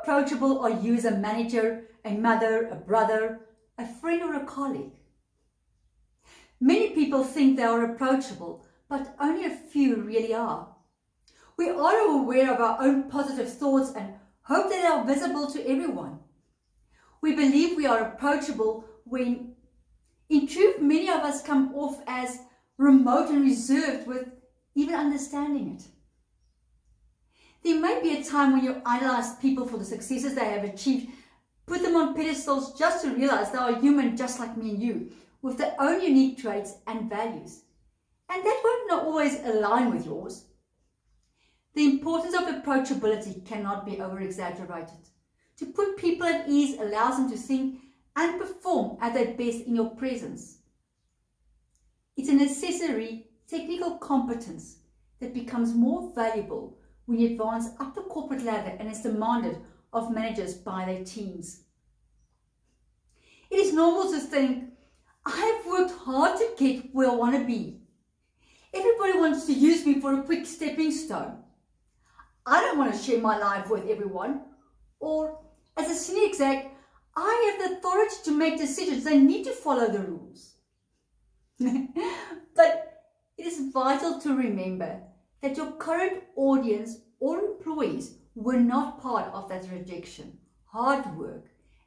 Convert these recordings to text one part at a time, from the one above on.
approachable are you as a manager, a mother, a brother, a friend, or a colleague? Many people think they are approachable, but only a few really are. We are aware of our own positive thoughts and hope that they are visible to everyone. We believe we are approachable when, in truth, many of us come off as remote and reserved with even understanding it. There may be a time when you idolize people for the successes they have achieved, put them on pedestals just to realize they are human just like me and you, with their own unique traits and values. And that won't not always align with yours. The importance of approachability cannot be over-exaggerated. To put people at ease allows them to think and perform at their best in your presence. It's a necessary technical competence that becomes more valuable when you advance up the corporate ladder and is demanded of managers by their teams. It is normal to think, I have worked hard to get where I want to be. Everybody wants to use me for a quick stepping stone. I don't want to share my life with everyone. Or, as a senior exec, I have the authority to make decisions. They need to follow the rules. But it is vital to remember that your current audience or employees were not part of that rejection, hard work,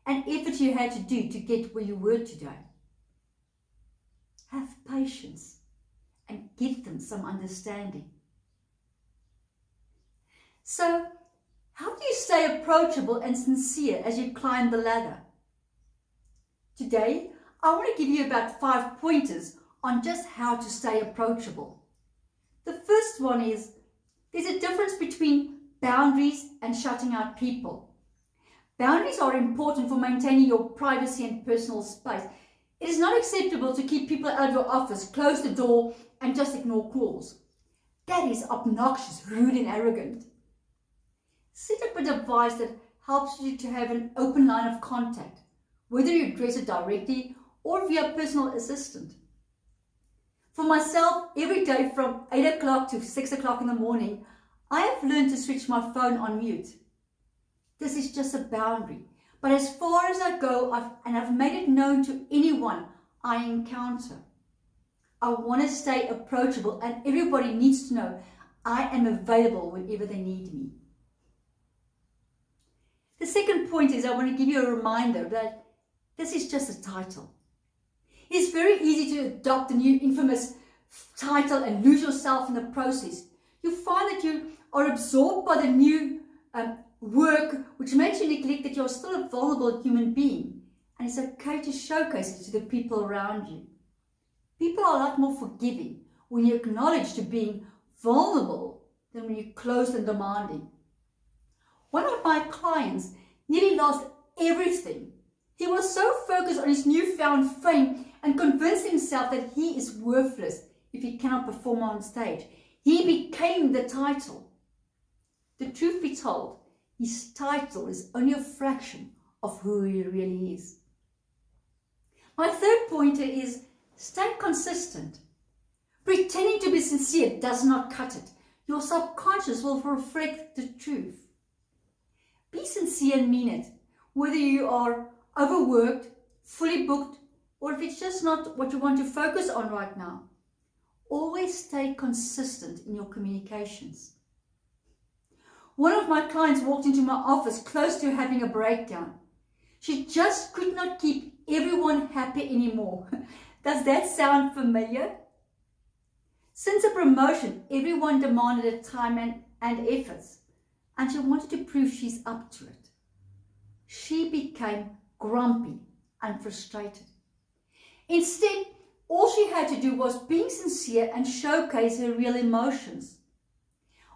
and effort you had to do to get where you were today. Have patience and give them some understanding. So, how do you stay approachable and sincere as you climb the ladder? Today, I want to give you about 5 pointers on just how to stay approachable. The first one is, there's a difference between boundaries and shutting out people. Boundaries are important for maintaining your privacy and personal space. It is not acceptable to keep people out of your office, close the door, and just ignore calls. That is obnoxious, rude, and arrogant. Set up a device that helps you to have an open line of contact, whether you address it directly or via a personal assistant. For myself, every day from 8 o'clock to 6 o'clock in the morning, I have learned to switch my phone on mute. This is just a boundary, but as far as I go, I've made it known to anyone I encounter. I want to stay approachable, and everybody needs to know I am available whenever they need me. The second point is I want to give you a reminder that this is just a title. It's very easy to adopt the new infamous title and lose yourself in the process. You find that you are absorbed by the new work, which makes you neglect that you're still a vulnerable human being, and it's okay to showcase it to the people around you. People are a lot more forgiving when you acknowledge to being vulnerable than when you're closed and demanding. One of my clients nearly lost everything. He was so focused on his newfound fame and convinced himself that he is worthless if he cannot perform on stage. He became the title. The truth be told, his title is only a fraction of who he really is. My third pointer is stay consistent. Pretending to be sincere does not cut it. Your subconscious will reflect the truth. Be sincere and mean it, whether you are overworked, fully booked, or if it's just not what you want to focus on right now. Always stay consistent in your communications. One of my clients walked into my office close to having a breakdown. She just could not keep everyone happy anymore. Does that sound familiar? Since a promotion, everyone demanded her time and efforts, and she wanted to prove she's up to it. She became grumpy and frustrated. Instead, all she had to do was being sincere and showcase her real emotions.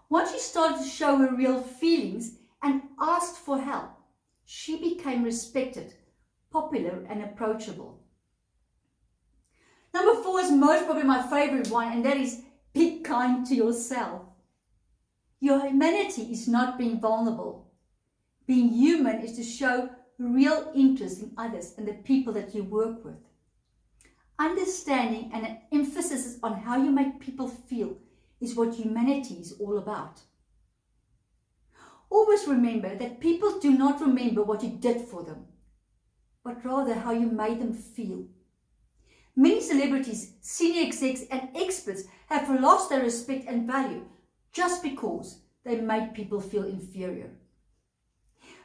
Once she started to show her real feelings and asked for help, she became respected, popular, and approachable. Number 4 is most probably my favorite one, and that is be kind to yourself. Your humanity is not being vulnerable. Being human is to show real interest in others and the people that you work with. Understanding and an emphasis on how you make people feel is what humanity is all about. Always remember that people do not remember what you did for them, but rather how you made them feel. Many celebrities, senior execs and experts have lost their respect and value just because they made people feel inferior.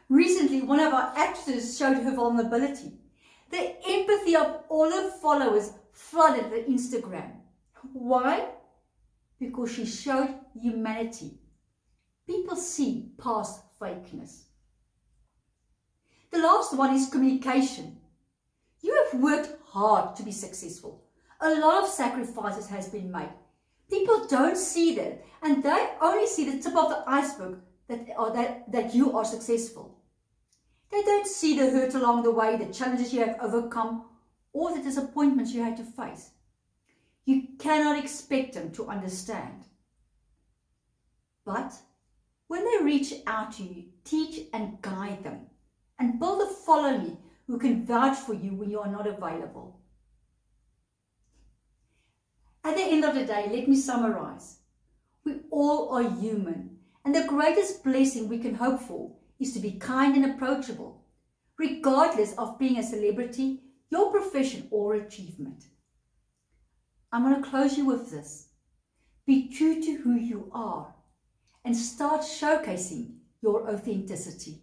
Recently, one of our actresses showed her vulnerability. The empathy of all her followers flooded her Instagram. Why? Because she showed humanity. People see past fakeness. The last one is communication. You have worked hard to be successful. A lot of sacrifices has been made. People don't see that, and they only see the tip of the iceberg that you are successful. They don't see the hurt along the way, the challenges you have overcome, or the disappointments you had to face. You cannot expect them to understand. But when they reach out to you, teach and guide them, and build a following who can vouch for you when you are not available. At the end of the day, let me summarize. We all are human, and the greatest blessing we can hope for is to be kind and approachable, regardless of being a celebrity, your profession, or achievement. I'm going to close you with this. Be true to who you are and start showcasing your authenticity.